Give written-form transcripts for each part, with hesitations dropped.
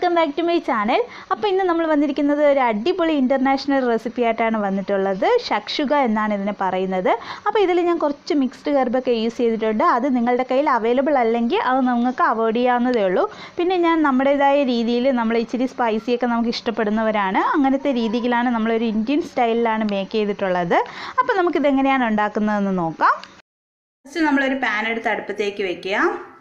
Welcome back to my channel. അപ്പോൾ ഇന്ന് നമ്മൾ വന്നിരിക്കുന്നത് ഒരു അടിപൊളി ഇൻ്റർനാഷണൽ റെസിപ്പി ആയിട്ടാണ് വന്നിട്ടുള്ളത്. ഷക്ഷുക എന്നാണ് ഇതിനെ പറയുന്നത്. അപ്പോൾ ഇതിൽ ഞാൻ കുറച്ച് മിക്സ്ഡ് ഹെർബൊക്കെ യൂസ് ചെയ്തിട്ടുണ്ട്. അത് നിങ്ങളുടെ കയ്യിൽ അവൈലബിൾ അല്ലെങ്കിൽ അത് നിങ്ങൾക്ക് അവോയ്ഡ് ചെയ്യാവുന്നതേ ഉള്ളൂ. പിന്നെ ഞാൻ നമ്മുടേതായ രീതിയിൽ നമ്മൾ ഇച്ചിരി സ്പൈസിയൊക്കെ നമുക്ക് ഇഷ്ടപ്പെടുന്നവരാണ്. അങ്ങനത്തെ രീതിയിലാണ് നമ്മളൊരു ഇന്ത്യൻ സ്റ്റൈലിലാണ് മേക്ക് ചെയ്തിട്ടുള്ളത്. അപ്പോൾ നമുക്കിതെങ്ങനെയാണ് ഉണ്ടാക്കുന്നതെന്ന് നോക്കാം. ഫസ്റ്റ് നമ്മളൊരു പാൻ എടുത്ത് അടുപ്പത്തേക്ക് വെക്കുക.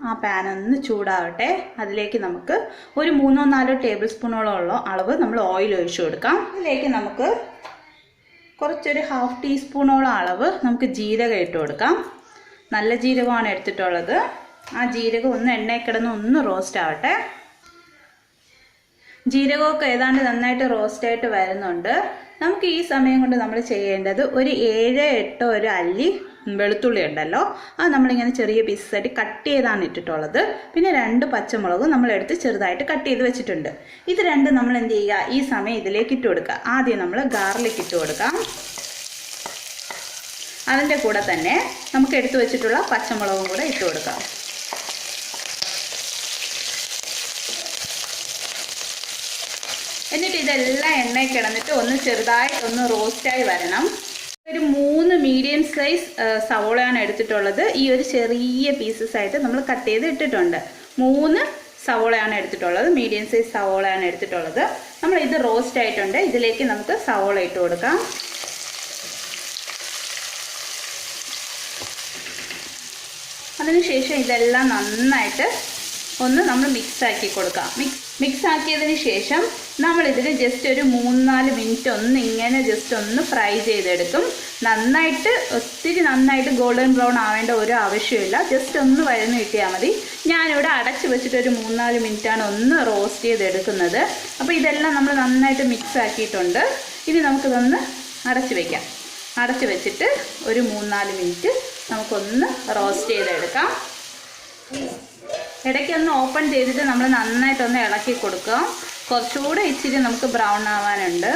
ആ പാൻ ഒന്ന് ചൂടാവട്ടെ. അതിലേക്ക് നമുക്ക് ഒരു 3-4 ടേബിൾ സ്പൂണോളം അളവ് നമ്മൾ ഓയിൽ ഒഴിച്ചു കൊടുക്കാം. അതിലേക്ക് നമുക്ക് കുറച്ചൊരു 1/2 ടീസ്പൂണോളം അളവ് നമുക്ക് ജീരകം ഇട്ട് കൊടുക്കാം. നല്ല ജീരകമാണ് എടുത്തിട്ടുള്ളത്. ആ ജീരകം ഒന്ന് എണ്ണയിൽ കിടന്ന് ഒന്ന് റോസ്റ്റ് ആവട്ടെ. ജീരകമൊക്കെ ഏതാണ്ട് നന്നായിട്ട് റോസ്റ്റായിട്ട് വരുന്നുണ്ട്. നമുക്ക് ഈ സമയം കൊണ്ട് നമ്മൾ ചെയ്യേണ്ടത് ഒരു 7-8 ഒരു അല്ലി വെളുത്തുള്ളി ഉണ്ടല്ലോ, അത് നമ്മളിങ്ങനെ ചെറിയ പീസസായിട്ട് കട്ട് ചെയ്താണ് ഇട്ടിട്ടുള്ളത്. പിന്നെ 2 പച്ചമുളകും നമ്മളെടുത്ത് ചെറുതായിട്ട് കട്ട് ചെയ്ത് വെച്ചിട്ടുണ്ട്. ഇത് രണ്ടും നമ്മൾ എന്ത് ചെയ്യുക, ഈ സമയം ഇതിലേക്ക് ഇട്ട് കൊടുക്കുക. ആദ്യം നമ്മൾ ഗാർലിക് ഇട്ട് കൊടുക്കാം. അതിൻ്റെ കൂടെ തന്നെ നമുക്ക് എടുത്തു വെച്ചിട്ടുള്ള പച്ചമുളകും കൂടെ ഇട്ട് കൊടുക്കാം. എന്നിട്ട് ഇതെല്ലാം എണ്ണയിൽ കിടന്നിട്ട് ഒന്ന് ചെറുതായിട്ടൊന്ന് റോസ്റ്റായി വരണം. ഒരു 3 മീഡിയം സൈസ് സവോളയാണ് എടുത്തിട്ടുള്ളത്. ഈ ഒരു ചെറിയ പീസസ് ആയിട്ട് നമ്മൾ കട്ട് ചെയ്ത് ഇട്ടിട്ടുണ്ട്. 3 സവോളയാണ് എടുത്തിട്ടുള്ളത്. മീഡിയം സൈസ് സവോളയാണ് എടുത്തിട്ടുള്ളത്. നമ്മൾ ഇത് റോസ്റ്റ് ആയിട്ടുണ്ട്. ഇതിലേക്ക് നമുക്ക് സവോള ഇട്ട് കൊടുക്കാം. അതിനുശേഷം ഇതെല്ലാം നന്നായിട്ട് ഒന്ന് നമ്മൾ മിക്സ് ആക്കി കൊടുക്കാം. മിക്സ് ആക്കിയതിന് ശേഷം നമ്മളിതിൽ ജസ്റ്റ് ഒരു 3-4 മിനിറ്റ് ഒന്ന് ഇങ്ങനെ ജസ്റ്റ് ഒന്ന് ഫ്രൈ ചെയ്തെടുക്കും. ഒത്തിരി നന്നായിട്ട് ഗോൾഡൻ ബ്രൗൺ ആവേണ്ട ഒരു ആവശ്യമില്ല. ജസ്റ്റ് ഒന്ന് വഴന്ന് കിട്ടിയാൽ മതി. ഞാനിവിടെ അടച്ച് വെച്ചിട്ട് ഒരു 3-4 മിനിറ്റാണ് ഒന്ന് റോസ്റ്റ് ചെയ്തെടുക്കുന്നത്. അപ്പോൾ ഇതെല്ലാം നമ്മൾ നന്നായിട്ട് മിക്സ് ആക്കിയിട്ടുണ്ട്. ഇനി നമുക്കിതൊന്ന് അടച്ച് വയ്ക്കാം. അടച്ച് വെച്ചിട്ട് ഒരു 3-4 മിനിറ്റ് നമുക്കൊന്ന് റോസ്റ്റ് ചെയ്തെടുക്കാം. ഇടയ്ക്കൊന്ന് ഓപ്പൺ ചെയ്തിട്ട് നമ്മൾ നന്നായിട്ടൊന്ന് ഇളക്കി കൊടുക്കുക. കുറച്ചുകൂടെ ഇച്ചിരി നമുക്ക് ബ്രൗൺ ആവാനുണ്ട്.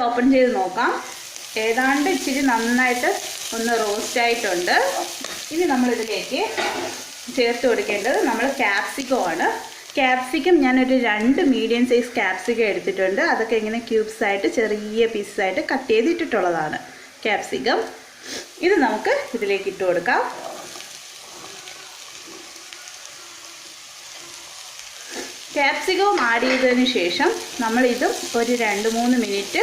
ഓപ്പൺ ചെയ്ത് നോക്കാം. ഏതാണ്ട് ഇച്ചിരി നന്നായിട്ട് ഒന്ന് റോസ്റ്റ് ആയിട്ടുണ്ട്. ഇനി നമ്മളിതിലേക്ക് ചേർത്ത് കൊടുക്കേണ്ടത് നമ്മൾ ക്യാപ്സിക്കമാണ്. ക്യാപ്സിക്കം ഞാനൊരു 2 മീഡിയം സൈസ് ക്യാപ്സിക്കം എടുത്തിട്ടുണ്ട്. അതൊക്കെ ഇങ്ങനെ ക്യൂബ്സ് ആയിട്ട് ചെറിയ പീസായിട്ട് കട്ട് ചെയ്തിട്ടുള്ളതാണ് ക്യാപ്സിക്കം. ഇത് നമുക്ക് ഇതിലേക്ക് ഇട്ട് കൊടുക്കാം. ക്യാപ്സിക്കവും ആഡ് ചെയ്തതിന് ശേഷം നമ്മളിതും ഒരു 2-3 മിനിറ്റ്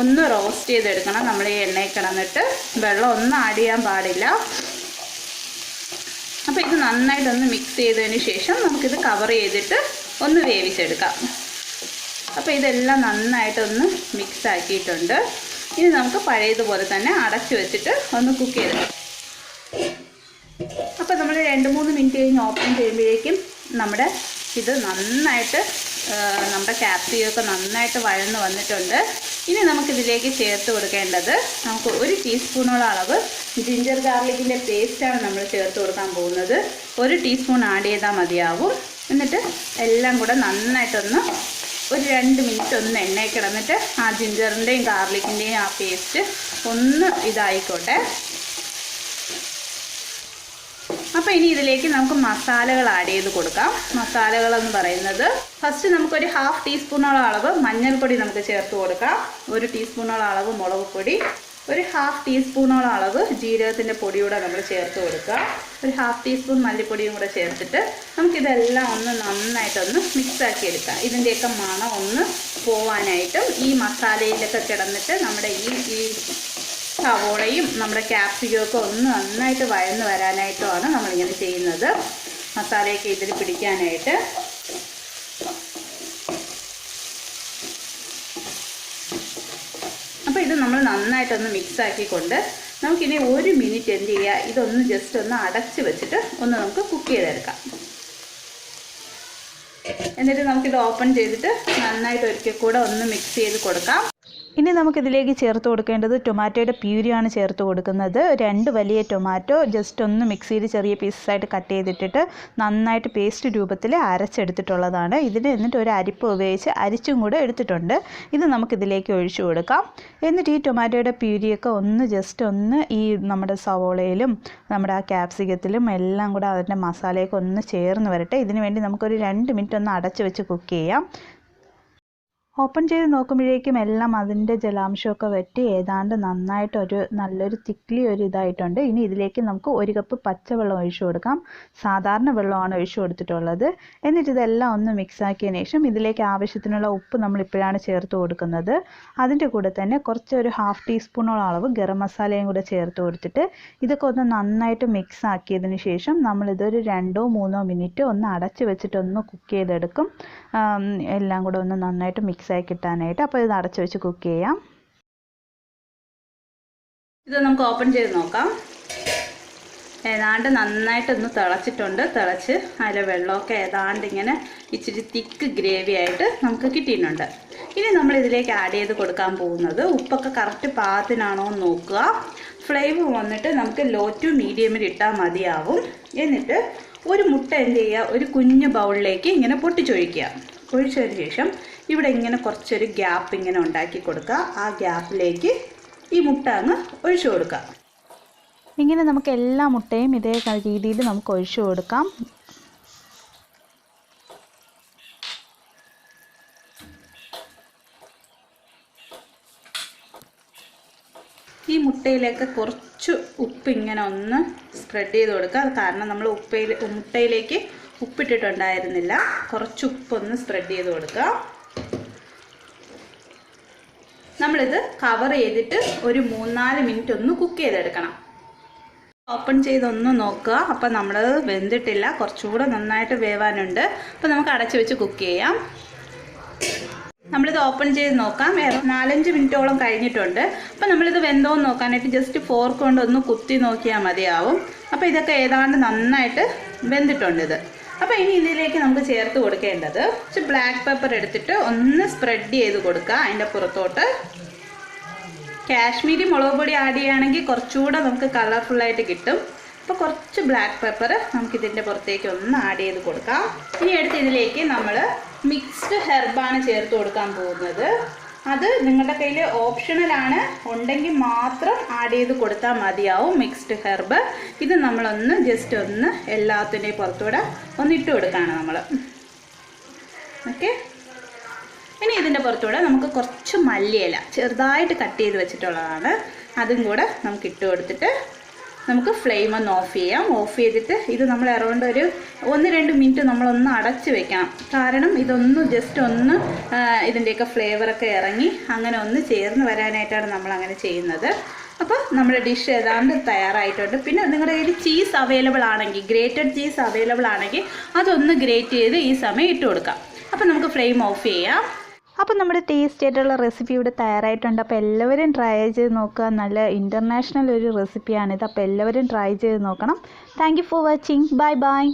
ഒന്ന് റോസ്റ്റ് ചെയ്തെടുക്കണം. നമ്മൾ ഈ എണ്ണയിൽ കിടന്നിട്ട് വെള്ളം ഒന്നും ആഡ് ചെയ്യാൻ പാടില്ല. അപ്പോൾ ഇത് നന്നായിട്ടൊന്ന് മിക്സ് ചെയ്തതിന് ശേഷം നമുക്കിത് കവർ ചെയ്തിട്ട് ഒന്ന് വേവിച്ചെടുക്കാം. അപ്പോൾ ഇതെല്ലാം നന്നായിട്ടൊന്ന് മിക്സ് ആക്കിയിട്ടുണ്ട്. ഇനി നമുക്ക് പഴയതുപോലെ തന്നെ അടച്ചു വെച്ചിട്ട് ഒന്ന് കുക്ക് ചെയ്തെടുക്കാം. അപ്പോൾ നമ്മൾ 2-3 മിനിറ്റ് കഴിഞ്ഞ് ഓപ്പൺ ചെയ്യുമ്പോഴേക്കും നമ്മുടെ ഇത് നന്നായിട്ട് നമ്മുടെ ക്യാപ്സിക്കൊക്കെ നന്നായിട്ട് വഴന്ന് വന്നിട്ടുണ്ട്. ഇനി നമുക്കിതിലേക്ക് ചേർത്ത് കൊടുക്കേണ്ടത് നമുക്ക് 1 ടീസ്പൂണോളം അളവ് ജിഞ്ചർ ഗാർലിക്കിൻ്റെ പേസ്റ്റാണ് നമ്മൾ ചേർത്ത് കൊടുക്കാൻ പോകുന്നത്. 1 ടീസ്പൂൺ ആഡ് ചെയ്താൽ മതിയാവും. എന്നിട്ട് എല്ലാം കൂടെ നന്നായിട്ടൊന്ന് ഒരു 2 മിനിറ്റ് ഒന്ന് എണ്ണയിൽ കിടന്നിട്ട് ആ ജിഞ്ചറിൻ്റെയും ഗാർലിക്കിൻ്റെയും ആ പേസ്റ്റ് ഒന്ന് ഇതായിക്കോട്ടെ. അപ്പോൾ ഇനി ഇതിലേക്ക് നമുക്ക് മസാലകൾ ആഡ് ചെയ്ത് കൊടുക്കാം. മസാലകളെന്ന് പറയുന്നത് ഫസ്റ്റ് നമുക്കൊരു 1/2 ടീസ്പൂണോളം അളവ് മഞ്ഞൾപ്പൊടി നമുക്ക് ചേർത്ത് കൊടുക്കാം. 1 ടീസ്പൂണോളം അളവ് മുളക് പൊടി, ഒരു 1/2 ടീസ്പൂണോളം അളവ് ജീരകത്തിൻ്റെ പൊടിയൂടെ നമ്മൾ ചേർത്ത് കൊടുക്കുക. ഒരു 1/2 ടീസ്പൂൺ മല്ലിപ്പൊടിയും കൂടെ ചേർത്തിട്ട് നമുക്കിതെല്ലാം ഒന്ന് നന്നായിട്ടൊന്ന് മിക്സാക്കി എടുക്കാം. ഇതിൻ്റെയൊക്കെ മണം ഒന്ന് പോവാനായിട്ടും ഈ മസാലയിലൊക്കെ കിടന്നിട്ട് നമ്മുടെ ഈ സവോളയും നമ്മുടെ ക്യാപ്സിക്കമൊക്കെ ഒന്ന് നന്നായിട്ട് വഴന്ന് വരാനായിട്ടുമാണ് നമ്മളിങ്ങനെ ചെയ്യുന്നത്. മസാലയൊക്കെ ഇതിൽ പിടിക്കാനായിട്ട്. അപ്പോൾ ഇത് നമ്മൾ നന്നായിട്ടൊന്ന് മിക്സ് ആക്കിക്കൊണ്ട് നമുക്കിനി 1 മിനിറ്റ് എന്ത് ചെയ്യുക, ഇതൊന്ന് ജസ്റ്റ് ഒന്ന് അടച്ച് വെച്ചിട്ട് ഒന്ന് നമുക്ക് കുക്ക് ചെയ്തെടുക്കാം. എന്നിട്ട് നമുക്കിത് ഓപ്പൺ ചെയ്തിട്ട് നന്നായിട്ട് ഒരിക്കൽ കൂടെ ഒന്ന് മിക്സ് ചെയ്ത് കൊടുക്കാം. ഇനി നമുക്കിതിലേക്ക് ചേർത്ത് കൊടുക്കേണ്ടത് ടൊമാറ്റോയുടെ പ്യൂരിയാണ് ചേർത്ത് കൊടുക്കുന്നത്. 2 വലിയ ടൊമാറ്റോ ജസ്റ്റ് ഒന്ന് മിക്സിയിൽ ചെറിയ പീസസായിട്ട് കട്ട് ചെയ്തിട്ടിട്ട് നന്നായിട്ട് പേസ്റ്റ് രൂപത്തിൽ അരച്ചെടുത്തിട്ടുള്ളതാണ്. ഇതിന് എന്നിട്ട് ഒരു അരിപ്പ് ഉപയോഗിച്ച് അരിച്ചും കൂടെ എടുത്തിട്ടുണ്ട്. ഇത് നമുക്കിതിലേക്ക് ഒഴിച്ചു കൊടുക്കാം. എന്നിട്ട് ഈ ടൊമാറ്റോയുടെ പ്യൂരിയൊക്കെ ഒന്ന് ജസ്റ്റ് ഒന്ന് ഈ നമ്മുടെ സവോളയിലും നമ്മുടെ ആ ക്യാപ്സിക്കത്തിലും എല്ലാം കൂടെ അതിൻ്റെ മസാലയൊക്കെ ഒന്ന് ചേർന്ന് വരട്ടെ. ഇതിന് വേണ്ടി നമുക്കൊരു 2 മിനിറ്റ് ഒന്ന് അടച്ച് വെച്ച് കുക്ക് ചെയ്യാം. ഓപ്പൺ ചെയ്ത് നോക്കുമ്പോഴേക്കും എല്ലാം അതിൻ്റെ ജലാംശമൊക്കെ വറ്റി ഏതാണ്ട് നന്നായിട്ട് നല്ലൊരു തിക്ലി ഇതായിട്ടുണ്ട്. ഇനി ഇതിലേക്ക് നമുക്ക് 1 കപ്പ് പച്ചവെള്ളം ഒഴിച്ചു കൊടുക്കാം. സാധാരണ വെള്ളമാണ് ഒഴിച്ചു കൊടുത്തിട്ടുള്ളത്. എന്നിട്ട് ഇതെല്ലാം ഒന്ന് മിക്സ് ആക്കിയതിന് ശേഷം ഇതിലേക്ക് ആവശ്യത്തിനുള്ള ഉപ്പ് നമ്മളിപ്പോഴാണ് ചേർത്ത് കൊടുക്കുന്നത്. അതിൻ്റെ കൂടെ തന്നെ ഒരു 1/2 ടീസ്പൂണോളം അളവ് ഗരം മസാലയും കൂടെ ചേർത്ത് കൊടുത്തിട്ട് ഇതൊക്കെ ഒന്ന് നന്നായിട്ട് മിക്സ് ആക്കിയതിന് ശേഷം നമ്മളിതൊരു 2-3 മിനിറ്റ് ഒന്ന് അടച്ച് വെച്ചിട്ടൊന്ന് കുക്ക് ചെയ്തെടുക്കും. എല്ലാം കൂടെ ഒന്ന് നന്നായിട്ട് മിക്സ് ആയി കിട്ടാനായിട്ട്. അപ്പോൾ ഇത് അടച്ചു വെച്ച് കുക്ക് ചെയ്യാം. ഇത് നമുക്ക് ഓപ്പൺ ചെയ്ത് നോക്കാം. ഏതാണ്ട് നന്നായിട്ടൊന്ന് തിളച്ചിട്ടുണ്ട്. തിളച്ച് അതിലെ വെള്ളമൊക്കെ ഏതാണ്ട് ഇങ്ങനെ ഇച്ചിരി തിക്ക് ഗ്രേവി ആയിട്ട് നമുക്ക് കിട്ടിയിട്ടുണ്ട്. ഇനി നമ്മൾ ഇതിലേക്ക് ആഡ് ചെയ്ത് കൊടുക്കാൻ പോകുന്നത് ഉപ്പൊക്കെ കറക്റ്റ് പാകത്തിനാണോ എന്ന് നോക്കുക. ഫ്ലേവർ വന്നിട്ട് നമുക്ക് ലോ ടു മീഡിയമിൽ ഇട്ടാൽ മതിയാവും. എന്നിട്ട് ഒരു മുട്ട എന്ത് ചെയ്യുക, ഒരു കുഞ്ഞു ബൗളിലേക്ക് ഇങ്ങനെ പൊട്ടിച്ചൊഴിക്കുക. ഒഴിച്ചതിന് ശേഷം ഇവിടെ ഇങ്ങനെ കുറച്ചൊരു ഗ്യാപ്പ് ഇങ്ങനെ ഉണ്ടാക്കി കൊടുക്കുക. ആ ഗ്യാപ്പിലേക്ക് ഈ മുട്ട അങ്ങ് ഒഴിച്ചു കൊടുക്കുക. ഇങ്ങനെ നമുക്ക് എല്ലാ മുട്ടയും ഇതേ രീതിയിൽ നമുക്ക് ഒഴിച്ചു കൊടുക്കാം. ഈ മുട്ടയിലേക്ക് കുറച്ച് ഉപ്പ് ഇങ്ങനെ ഒന്ന് സ്പ്രെഡ് ചെയ്ത് കൊടുക്കുക. കാരണം നമ്മൾ മുട്ടയിലേക്ക് ഉപ്പിട്ടിട്ടുണ്ടായിരുന്നില്ല. കുറച്ച് ഉപ്പൊന്ന് സ്പ്രെഡ് ചെയ്ത് കൊടുക്കുക. നമ്മളിത് കവർ ചെയ്തിട്ട് ഒരു 3-4 മിനിറ്റ് ഒന്ന് കുക്ക് ചെയ്തെടുക്കണം. ഓപ്പൺ ചെയ്തൊന്ന് നോക്കുക. അപ്പം നമ്മൾ വെന്തിട്ടില്ല, കുറച്ചുകൂടെ നന്നായിട്ട് വേവാനുണ്ട്. അപ്പം നമുക്ക് അടച്ചു വെച്ച് കുക്ക് ചെയ്യാം. നമ്മളിത് ഓപ്പൺ ചെയ്ത് നോക്കാം. 4-5 മിനിറ്റോളം കഴിഞ്ഞിട്ടുണ്ട്. അപ്പം നമ്മളിത് വെന്തോന്ന് നോക്കാനായിട്ട് ജസ്റ്റ് ഫോർക്ക് കൊണ്ട് ഒന്ന് കുത്തി നോക്കിയാൽ മതിയാവും. അപ്പോൾ ഇതൊക്കെ ഏതാണ്ട് നന്നായിട്ട് വെന്തിട്ടുണ്ട് ഇത്. അപ്പോൾ ഇനി ഇതിലേക്ക് നമുക്ക് ചേർത്ത് കൊടുക്കേണ്ടത് ബ്ലാക്ക് പെപ്പർ എടുത്തിട്ട് ഒന്ന് സ്പ്രെഡ് ചെയ്ത് കൊടുക്കുക അതിൻ്റെ പുറത്തോട്ട്. കാശ്മീരി മുളക് പൊടി ആഡ് ചെയ്യുകയാണെങ്കിൽ കുറച്ചുകൂടെ നമുക്ക് കളർഫുള്ളായിട്ട് കിട്ടും. അപ്പോൾ കുറച്ച് ബ്ലാക്ക് പെപ്പർ നമുക്കിതിൻ്റെ പുറത്തേക്ക് ഒന്ന് ആഡ് ചെയ്ത് കൊടുക്കാം. ഇനി അടുത്ത് ഇതിലേക്ക് നമ്മൾ മിക്സ്ഡ് ഹെർബാണ് ചേർത്ത് കൊടുക്കാൻ പോകുന്നത്. അത് നിങ്ങളുടെ കയ്യിൽ ഓപ്ഷണലാണ്, ഉണ്ടെങ്കിൽ മാത്രം ആഡ് ചെയ്ത് കൊടുത്താൽ മതിയാവും മിക്സ്ഡ് ഹെർബ്. ഇത് നമ്മളൊന്ന് ജസ്റ്റ് ഒന്ന് എല്ലാത്തിൻ്റെയും പുറത്തൂടെ ഒന്ന് ഇട്ട് കൊടുക്കുകയാണ് നമ്മൾ. ഓക്കെ. ഇനി ഇതിൻ്റെ പുറത്തൂടെ നമുക്ക് കുറച്ച് മല്ലിയില ചെറുതായിട്ട് കട്ട് ചെയ്ത് വെച്ചിട്ടുള്ളതാണ്. അതും കൂടെ നമുക്ക് ഇട്ട് കൊടുത്തിട്ട് നമുക്ക് ഫ്ലെയിം ഒന്ന് ഓഫ് ചെയ്യാം. ഓഫ് ചെയ്തിട്ട് ഇത് നമ്മൾ അറൗണ്ട് ഒരു 1-2 മിനിറ്റ് നമ്മളൊന്ന് അടച്ച് വെക്കണം. കാരണം ഇതൊന്ന് ജസ്റ്റ് ഒന്ന് ഇതിൻ്റെയൊക്കെ ഫ്ലേവറൊക്കെ ഇറങ്ങി അങ്ങനെ ഒന്ന് ചേർന്ന് വരാനായിട്ടാണ് നമ്മളങ്ങനെ ചെയ്യുന്നത്. അപ്പോൾ നമ്മുടെ ഡിഷ് ഏതാണ്ട് തയ്യാറായിട്ടുണ്ട്. പിന്നെ നിങ്ങളുടെ കയ്യിൽ ചീസ് അവൈലബിൾ ആണെങ്കിൽ, ഗ്രേറ്റഡ് ചീസ് അവൈലബിൾ ആണെങ്കിൽ അതൊന്ന് ഗ്രേറ്റ് ചെയ്ത് ഈ സമയം ഇട്ട് കൊടുക്കാം. അപ്പോൾ നമുക്ക് ഫ്ലെയിം ഓഫ് ചെയ്യാം. അപ്പോൾ നമ്മുടെ ടേസ്റ്റി ആയിട്ടുള്ള റെസിപ്പി ഇവിടെ തയ്യാറായിട്ടുണ്ട്. അപ്പോൾ എല്ലാവരും ട്രൈ ചെയ്ത് നോക്കുക. നല്ല ഇൻ്റർനാഷണൽ ഒരു റെസിപ്പിയാണിത്. അപ്പോൾ എല്ലാവരും ട്രൈ ചെയ്ത് നോക്കണം. Thank you for watching. Bye bye.